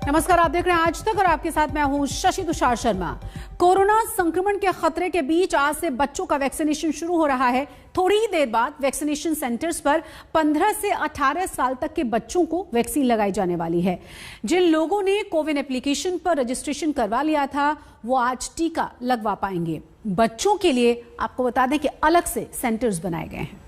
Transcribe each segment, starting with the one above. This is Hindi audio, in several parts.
नमस्कार, आप देख रहे हैं आज तक और आपके साथ मैं हूं शशि तुषार शर्मा। कोरोना संक्रमण के खतरे के बीच आज से बच्चों का वैक्सीनेशन शुरू हो रहा है। थोड़ी ही देर बाद वैक्सीनेशन सेंटर्स पर 15 से 18 साल तक के बच्चों को वैक्सीन लगाई जाने वाली है। जिन लोगों ने कोविन एप्लीकेशन पर रजिस्ट्रेशन करवा लिया था वो आज टीका लगवा पाएंगे। बच्चों के लिए आपको बता दें कि अलग से सेंटर्स बनाए गए हैं।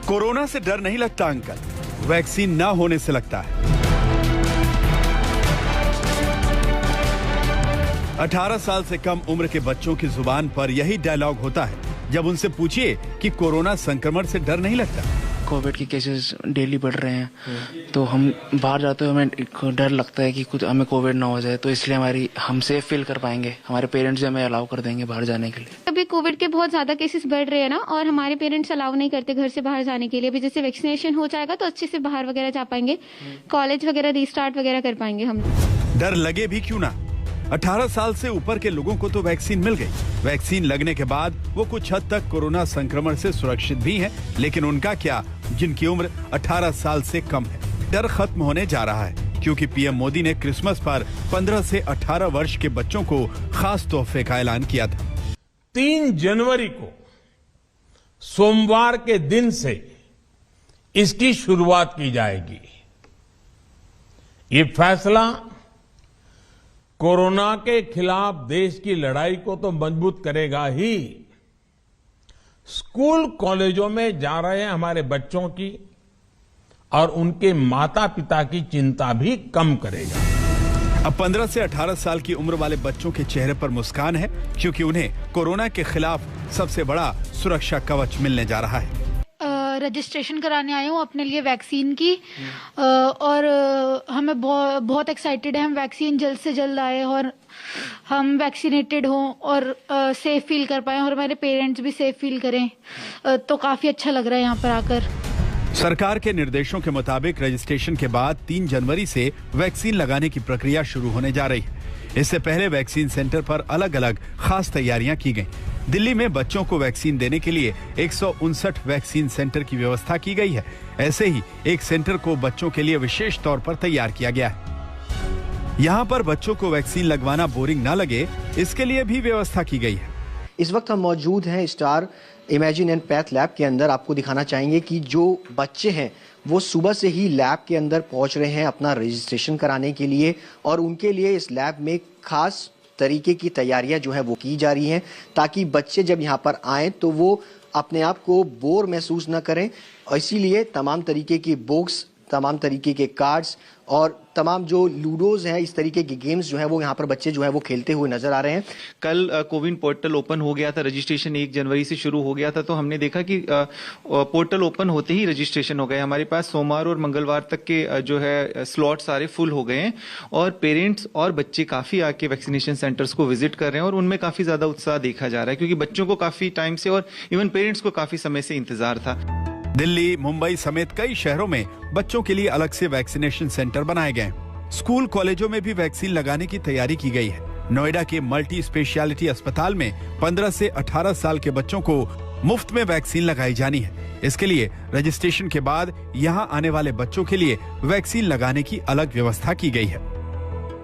कोरोना से डर नहीं लगता अंकल, वैक्सीन ना होने से लगता है। 18 साल से कम उम्र के बच्चों की जुबान पर यही डायलॉग होता है जब उनसे पूछिए कि कोरोना संक्रमण से डर नहीं लगता। कोविड के केसेस डेली बढ़ रहे हैं तो हम बाहर जाते हुए हमें डर लगता है कि कुछ हमें कोविड ना हो जाए, तो इसलिए हम सेफ फील कर पाएंगे। हमारे पेरेंट्स भी हमें अलाउ कर देंगे बाहर जाने के लिए। अभी कोविड के बहुत ज्यादा केसेस बढ़ रहे हैं ना, और हमारे पेरेंट्स अलाउ नहीं करते घर से बाहर जाने के लिए। अभी जैसे वैक्सीनेशन हो जाएगा तो अच्छे से बाहर वगैरह जा पाएंगे, कॉलेज वगैरह रीस्टार्ट वगैरह कर पाएंगे हम। डर लगे भी क्यों ना, 18 साल से ऊपर के लोगों को तो वैक्सीन मिल गई। वैक्सीन लगने के बाद वो कुछ हद तक कोरोना संक्रमण से सुरक्षित भी हैं, लेकिन उनका क्या जिनकी उम्र 18 साल से कम है। डर खत्म होने जा रहा है क्योंकि पीएम मोदी ने क्रिसमस पर 15 से 18 वर्ष के बच्चों को खास तोहफे का ऐलान किया था। 3 जनवरी को सोमवार के दिन से इसकी शुरुआत की जाएगी। ये फैसला कोरोना के खिलाफ देश की लड़ाई को तो मजबूत करेगा ही, स्कूल कॉलेजों में जा रहे हमारे बच्चों की और उनके माता पिता की चिंता भी कम करेगा। अब 15 से 18 साल की उम्र वाले बच्चों के चेहरे पर मुस्कान है क्योंकि उन्हें कोरोना के खिलाफ सबसे बड़ा सुरक्षा कवच मिलने जा रहा है। रजिस्ट्रेशन कराने आए हूँ अपने लिए वैक्सीन की, और हमें बहुत एक्साइटेड है। हम वैक्सीन जल्द से जल्द आए और हम वैक्सीनेटेड हों और सेफ फील कर पाए और हमारे पेरेंट्स भी सेफ फील करें, तो काफी अच्छा लग रहा है यहाँ पर आकर। सरकार के निर्देशों के मुताबिक रजिस्ट्रेशन के बाद 3 जनवरी से वैक्सीन लगाने की प्रक्रिया शुरू होने जा रही है। इससे पहले वैक्सीन सेंटर पर अलग अलग खास तैयारियां की गई। दिल्ली में बच्चों को वैक्सीन देने के लिए 159 वैक्सीन सेंटर की व्यवस्था की गई है। ऐसे ही एक सेंटर को बच्चों के लिए विशेष तौर पर तैयार किया गया है। यहाँ पर बच्चों को वैक्सीन लगवाना बोरिंग न लगे, इसके लिए भी व्यवस्था की गई है। इस वक्त हम मौजूद हैं star imagine and path lab के अंदर। आपको दिखाना चाहेंगे कि जो बच्चे हैं वो सुबह से ही लैब के अंदर पहुंच रहे हैं अपना रजिस्ट्रेशन कराने के लिए, और उनके लिए इस लैब में खास तरीके की तैयारियां जो है वो की जा रही हैं ताकि बच्चे जब यहाँ पर आएँ तो वो अपने आप को बोर महसूस न करें। और इसीलिए तमाम तरीके की बुक्स, तमाम तरीके के कार्ड्स और तमाम जो लूडोज हैं, इस तरीके के गेम्स जो है वो यहाँ पर बच्चे जो है वो खेलते हुए नजर आ रहे हैं। कल कोविन पोर्टल ओपन हो गया था, रजिस्ट्रेशन 1 जनवरी से शुरू हो गया था, तो हमने देखा कि पोर्टल ओपन होते ही रजिस्ट्रेशन हो गए। हमारे पास सोमवार और मंगलवार तक के जो है स्लॉट सारे फुल हो गए हैं और पेरेंट्स और बच्चे काफी आके वैक्सीनेशन सेंटर्स को विजिट कर रहे हैं और उनमें काफी ज्यादा उत्साह देखा जा रहा है क्योंकि बच्चों को काफी टाइम से और इवन पेरेंट्स को काफी समय से इंतजार था। दिल्ली, मुंबई समेत कई शहरों में बच्चों के लिए अलग से वैक्सीनेशन सेंटर बनाए गए। स्कूल कॉलेजों में भी वैक्सीन लगाने की तैयारी की गई है। नोएडा के मल्टी स्पेशलिटी अस्पताल में 15 से 18 साल के बच्चों को मुफ्त में वैक्सीन लगाई जानी है। इसके लिए रजिस्ट्रेशन के बाद यहां आने वाले बच्चों के लिए वैक्सीन लगाने की अलग व्यवस्था की गई है।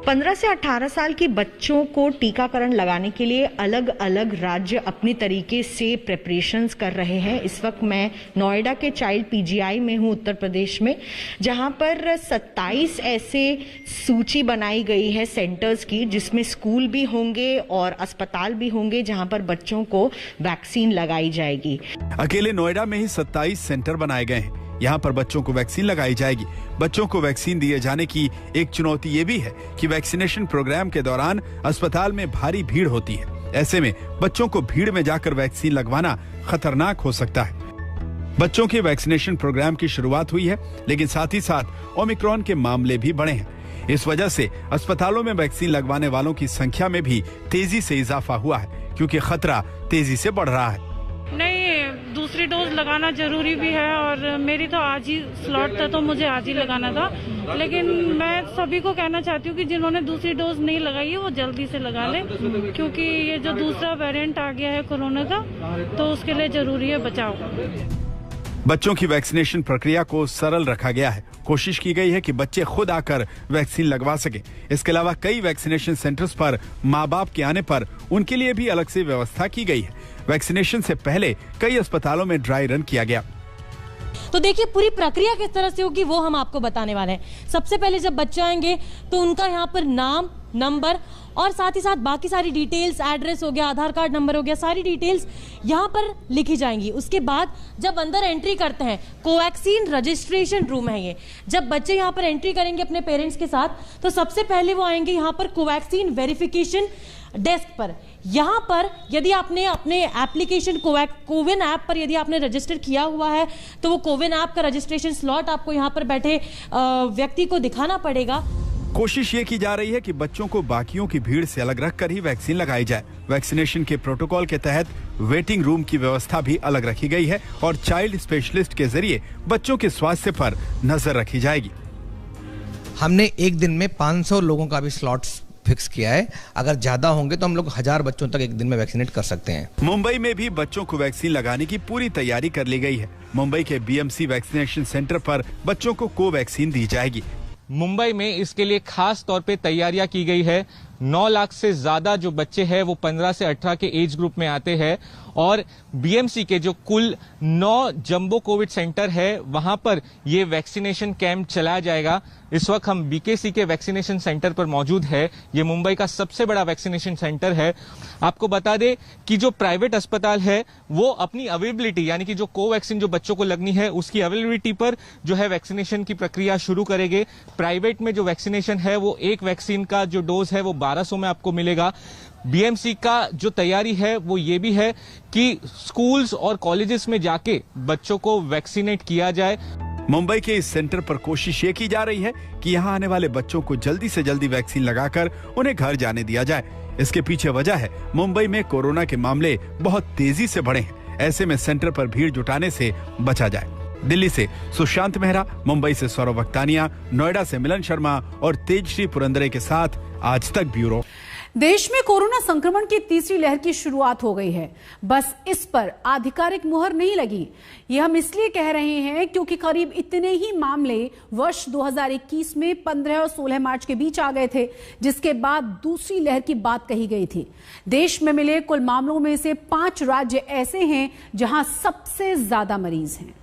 15 से 18 साल के बच्चों को टीकाकरण लगाने के लिए अलग अलग राज्य अपनी तरीके से प्रिपरेशंस कर रहे हैं। इस वक्त मैं नोएडा के चाइल्ड पीजीआई में हूं, उत्तर प्रदेश में, जहां पर 27 ऐसे सूची बनाई गई है सेंटर्स की, जिसमें स्कूल भी होंगे और अस्पताल भी होंगे जहां पर बच्चों को वैक्सीन लगाई जाएगी। अकेले नोएडा में ही 27 सेंटर बनाए गए हैं। यहाँ पर बच्चों को वैक्सीन लगाई जाएगी। बच्चों को वैक्सीन दिए जाने की एक चुनौती ये भी है कि वैक्सीनेशन प्रोग्राम के दौरान अस्पताल में भारी भीड़ होती है। ऐसे में बच्चों को भीड़ में जाकर वैक्सीन लगवाना खतरनाक हो सकता है। बच्चों के वैक्सीनेशन प्रोग्राम की शुरुआत हुई है, लेकिन साथ ही साथ ओमिक्रॉन के मामले भी बढ़े हैं। इस वजह से अस्पतालों में वैक्सीन लगवाने वालों की संख्या में भी तेजी से इजाफा हुआ है क्योंकि खतरा तेजी से बढ़ रहा है। नहीं, दूसरी डोज लगाना जरूरी भी है और मेरी तो आज ही स्लॉट था तो मुझे आज ही लगाना था, लेकिन मैं सभी को कहना चाहती हूँ कि जिन्होंने दूसरी डोज नहीं लगाई है वो जल्दी से लगा लें, क्योंकि ये जो दूसरा वेरिएंट आ गया है कोरोना का तो उसके लिए जरूरी है बचाव। बच्चों की वैक्सीनेशन प्रक्रिया को सरल रखा गया है। कोशिश की गई है कि बच्चे खुद आकर वैक्सीन लगवा सकें। इसके अलावा कई वैक्सीनेशन सेंटर्स पर माँ बाप के आने पर उनके लिए भी अलग से व्यवस्था की गई है। वैक्सीनेशन से पहले कई अस्पतालों में ड्राई रन किया गया। तो देखिए पूरी प्रक्रिया किस तरह से होगी वो हम आपको बताने वाले हैं। सबसे पहले जब बच्चे आएंगे तो उनका यहाँ पर नाम, नंबर और साथ ही साथ बाकी सारी डिटेल्स, एड्रेस हो गया, आधार कार्ड नंबर हो गया, सारी डिटेल्स यहाँ पर लिखी जाएंगी। उसके बाद जब अंदर एंट्री करते हैं, कोवैक्सीन रजिस्ट्रेशन रूम है ये, जब बच्चे यहाँ पर एंट्री करेंगे अपने पेरेंट्स के साथ तो सबसे पहले वो आएंगे यहाँ पर कोवैक्सीन वेरिफिकेशन डेस्क पर। यहाँ पर यदि आपने अपने एप्लीकेशन कोविन ऐप पर यदि आपने रजिस्टर किया हुआ है तो वो कोविन ऐप का रजिस्ट्रेशन स्लॉट आपको यहाँ पर बैठे व्यक्ति को दिखाना पड़ेगा। कोशिश ये की जा रही है कि बच्चों को बाकियों की भीड़ से अलग रखकर ही वैक्सीन लगाई जाए। वैक्सीनेशन के प्रोटोकॉल के तहत वेटिंग रूम की व्यवस्था भी अलग रखी गई है और चाइल्ड स्पेशलिस्ट के जरिए बच्चों के स्वास्थ्य पर नजर रखी जाएगी। हमने एक दिन में 500 लोगों का भी स्लॉट्स फिक्स किया है। अगर ज्यादा होंगे तो हम लोग 1000 बच्चों तक एक दिन में वैक्सीनेट कर सकते हैं। मुंबई में भी बच्चों को वैक्सीन लगाने की पूरी तैयारी कर ली गई है। मुंबई के बीएमसी वैक्सीनेशन सेंटर पर बच्चों को कोवैक्सीन दी जाएगी। मुंबई में इसके लिए खास तौर पे तैयारियां की गई है। 9 लाख से ज्यादा जो बच्चे हैं वो 15 से 18 के एज ग्रुप में आते हैं और बीएमसी के जो कुल 9 जंबो कोविड सेंटर है वहां पर ये वैक्सीनेशन कैंप चलाया जाएगा। इस वक्त हम बीकेसी के वैक्सीनेशन सेंटर पर मौजूद है। ये मुंबई का सबसे बड़ा वैक्सीनेशन सेंटर है। आपको बता दें कि जो प्राइवेट अस्पताल है वो अपनी अवेलेबिलिटी यानी कि जो कोवैक्सीन जो बच्चों को लगनी है उसकी अवेलेबिलिटी पर जो है वैक्सीनेशन की प्रक्रिया शुरू करेंगे। प्राइवेट में जो वैक्सीनेशन है वो एक वैक्सीन का जो डोज है वो 1200 में आपको मिलेगा। बीएमसी का जो तैयारी है वो ये भी है कि स्कूल्स और कॉलेजेस में जाके बच्चों को वैक्सीनेट किया जाए। मुंबई के इस सेंटर पर कोशिश ये की जा रही है कि यहाँ आने वाले बच्चों को जल्दी से जल्दी वैक्सीन लगाकर उन्हें घर जाने दिया जाए। इसके पीछे वजह है मुंबई में कोरोना के मामले बहुत तेजी से बढ़े हैं। ऐसे में सेंटर पर भीड़ जुटाने से बचा जाए। दिल्ली से सुशांत मेहरा, मुंबई से सौरभ वक्तानिया, नोएडा से मिलन शर्मा और तेजश्री पुरंदरे के साथ आज तक ब्यूरो। देश में कोरोना संक्रमण की तीसरी लहर की शुरुआत हो गई है। बस इस पर आधिकारिक मुहर नहीं लगी। ये हम इसलिए कह रहे हैं क्योंकि करीब इतने ही मामले वर्ष 2021 में 15 और 16 मार्च के बीच आ गए थे, जिसके बाद दूसरी लहर की बात कही गई थी। देश में मिले कुल मामलों में से 5 राज्य ऐसे हैं जहां सबसे ज्यादा मरीज हैं।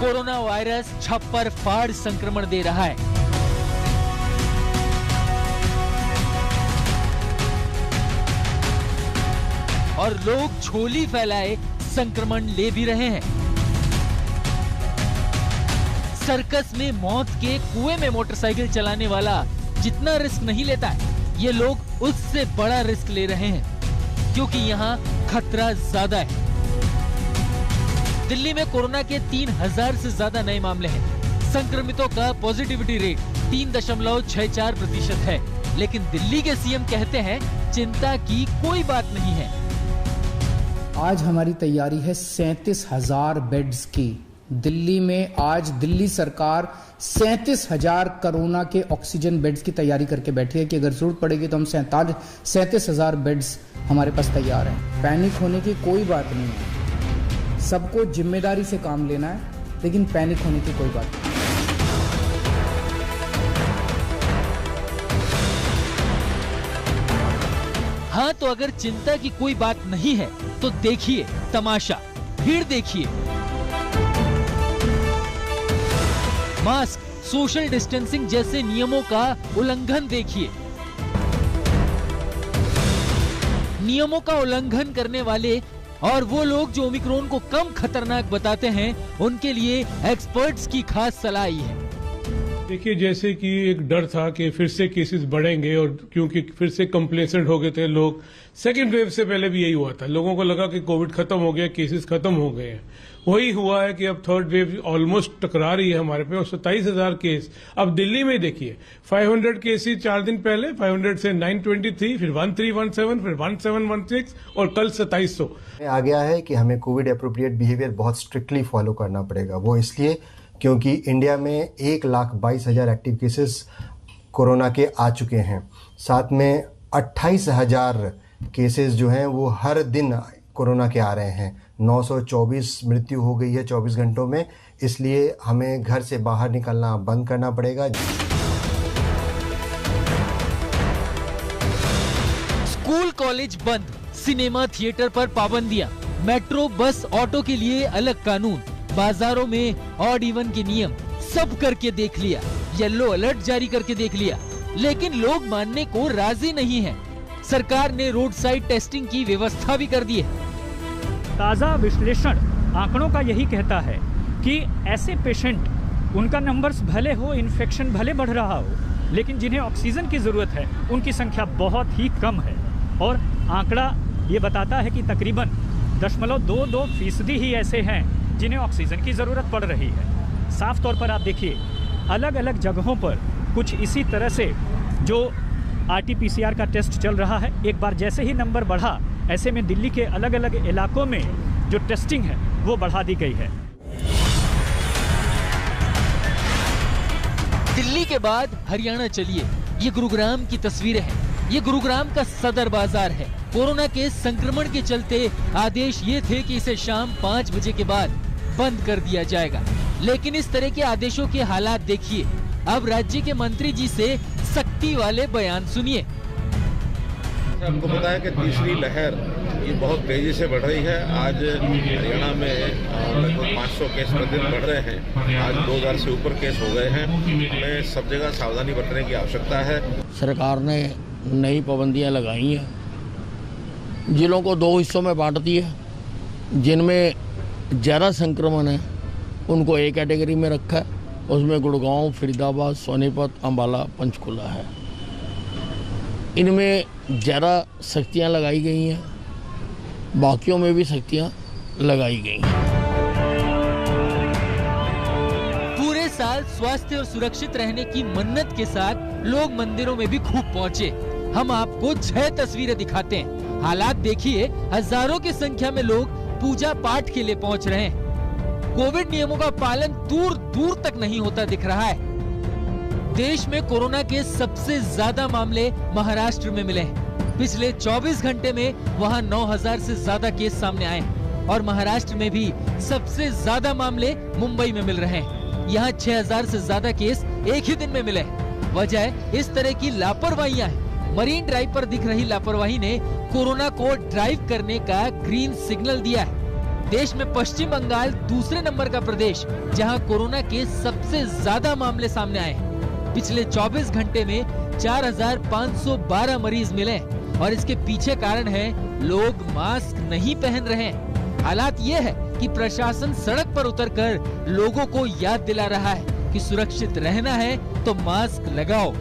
कोरोना वायरस छप्पर फाड़ संक्रमण दे रहा है। और लोग झोली फैलाए संक्रमण ले भी रहे हैं। सर्कस में मौत के कुएं में मोटरसाइकिल चलाने वाला जितना रिस्क नहीं लेता है, ये लोग उससे बड़ा रिस्क ले रहे हैं क्योंकि यहाँ खतरा ज्यादा है। दिल्ली में कोरोना के 3000 से ज्यादा नए मामले हैं। संक्रमितों का पॉजिटिविटी रेट 3.64% है, लेकिन दिल्ली के सीएम कहते हैं चिंता की कोई बात नहीं है। आज हमारी तैयारी है 37,000 बेड्स की। दिल्ली में आज दिल्ली सरकार 37,000 कोरोना के ऑक्सीजन बेड्स की तैयारी करके बैठी है कि अगर जरूरत पड़ेगी तो हम 37,000 बेड्स हमारे पास तैयार हैं। पैनिक होने की कोई बात नहीं है। सबको जिम्मेदारी से काम लेना है, लेकिन पैनिक होने की कोई बात नहीं। हाँ, तो अगर चिंता की कोई बात नहीं है तो देखिए तमाशा, भीड़ देखिए। मास्क, सोशल डिस्टेंसिंग जैसे नियमों का उल्लंघन देखिए। नियमों का उल्लंघन करने वाले और वो लोग जो ओमिक्रॉन को कम खतरनाक बताते हैं, उनके लिए एक्सपर्ट्स की खास सलाह आई है। देखिए, जैसे कि एक डर था कि फिर से केसेस बढ़ेंगे और क्योंकि फिर से कंप्लेसेंट हो गए थे लोग। सेकेंड वेव से पहले भी यही हुआ था, लोगों को लगा कि कोविड खत्म हो गया, केसेस खत्म हो गए हैं। वही हुआ है कि अब थर्ड वेव ऑलमोस्ट टकरा रही है हमारे पे और 27,000 केस। अब दिल्ली में देखिए 500 केसेस 4 दिन पहले, 500 से 923, फिर 1317, फिर 1716 और कल 2700 आ गया है कि हमें कोविड एप्रोप्रिएट बिहेवियर बहुत स्ट्रिक्टली फॉलो करना पड़ेगा। वो इसलिए क्योंकि इंडिया में 1,22,000 एक्टिव केसेस कोरोना के आ चुके हैं, साथ में 28,000 केसेस जो हैं वो हर दिन कोरोना के आ रहे हैं। 924 मृत्यु हो गई है 24 घंटों में, इसलिए हमें घर से बाहर निकलना बंद करना पड़ेगा। स्कूल कॉलेज बंद, सिनेमा थिएटर पर पाबंदियां, मेट्रो बस ऑटो के लिए अलग कानून, बाजारों में ऑड इवन के नियम, सब करके देख लिया, येलो अलर्ट जारी करके देख लिया, लेकिन लोग मानने को राजी नहीं हैं। सरकार ने रोड साइड टेस्टिंग की व्यवस्था भी कर दी है। ताज़ा विश्लेषण आंकड़ों का यही कहता है कि ऐसे पेशेंट, उनका नंबर्स भले हो, इन्फेक्शन भले बढ़ रहा हो, लेकिन जिन्हें ऑक्सीजन की ज़रूरत है उनकी संख्या बहुत ही कम है। और आंकड़ा ये बताता है कि तकरीबन 0.22% ही ऐसे हैं जिन्हें ऑक्सीजन की ज़रूरत पड़ रही है। साफ तौर पर आप देखिए, अलग अलग जगहों पर कुछ इसी तरह से जो RT-PCR का टेस्ट चल रहा है, एक बार जैसे ही नंबर बढ़ा, ऐसे में दिल्ली के अलग अलग इलाकों में जो टेस्टिंग है वो बढ़ा दी गई है। दिल्ली के बाद हरियाणा चलिए, ये गुरुग्राम की तस्वीरें हैं। ये गुरुग्राम का सदर बाजार है। कोरोना के संक्रमण के चलते आदेश ये थे कि इसे शाम 5 बजे के बाद बंद कर दिया जाएगा, लेकिन इस तरह के आदेशों के हालात देखिए। अब राज्य के मंत्री जी से सख्ती वाले बयान सुनिए। आपको पता है कि तीसरी लहर ये बहुत तेजी से बढ़ रही है। आज हरियाणा में लगभग 500 केस प्रतिदिन बढ़ रहे हैं। आज 2000 से ऊपर केस हो गए हैं। हमें सब जगह सावधानी बरतने की आवश्यकता है। सरकार ने नई पाबंदियां लगाई हैं, जिलों को 2 हिस्सों में बांट दिया। जिनमें ज़्यादा संक्रमण है उनको एक कैटेगरी में रखा है, उसमें गुड़गांव, फरीदाबाद, सोनीपत, अम्बाला, पंचकुला है। इनमें ज़्यादा सख्तियां लगाई गई हैं, बाकियों में भी सख्तियां लगाई गई हैं। पूरे साल स्वास्थ्य और सुरक्षित रहने की मन्नत के साथ लोग मंदिरों में भी खूब पहुंचे। हम आपको 6 तस्वीरें दिखाते हैं। हालात देखिए, हजारों की संख्या में लोग पूजा पाठ के लिए पहुंच रहे हैं। कोविड नियमों का पालन दूर दूर तक नहीं होता दिख रहा है। देश में कोरोना के सबसे ज्यादा मामले महाराष्ट्र में मिले हैं। पिछले 24 घंटे में वहां 9,000 से ज्यादा केस सामने आए और महाराष्ट्र में भी सबसे ज्यादा मामले मुंबई में मिल रहे हैं। यहाँ 6,000 से ज्यादा केस एक ही दिन में मिले। वजह इस तरह की लापरवाहियां हैं। मरीन ड्राइव पर दिख रही लापरवाही ने कोरोना को ड्राइव करने का ग्रीन सिग्नल दिया है। देश में पश्चिम बंगाल दूसरे नंबर का प्रदेश, जहां कोरोना के सबसे ज्यादा मामले सामने आए हैं। पिछले 24 घंटे में 4,512 मरीज मिले और इसके पीछे कारण है लोग मास्क नहीं पहन रहे हैं। हालात ये है कि प्रशासन सड़क पर उतरकर लोगों को याद दिला रहा है कि सुरक्षित रहना है तो मास्क लगाओ।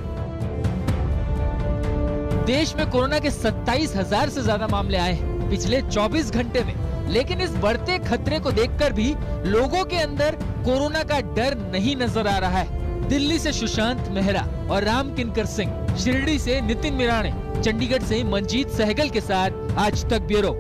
देश में कोरोना के 27,000 से ज्यादा मामले आए हैं पिछले 24 घंटे में, लेकिन इस बढ़ते खतरे को देखकर भी लोगों के अंदर कोरोना का डर नहीं नजर आ रहा है। दिल्ली से सुशांत मेहरा और राम किंकर सिंह, शिरडी से नितिन मिराणे, चंडीगढ़ से मंजीत सहगल के साथ आज तक ब्यूरो।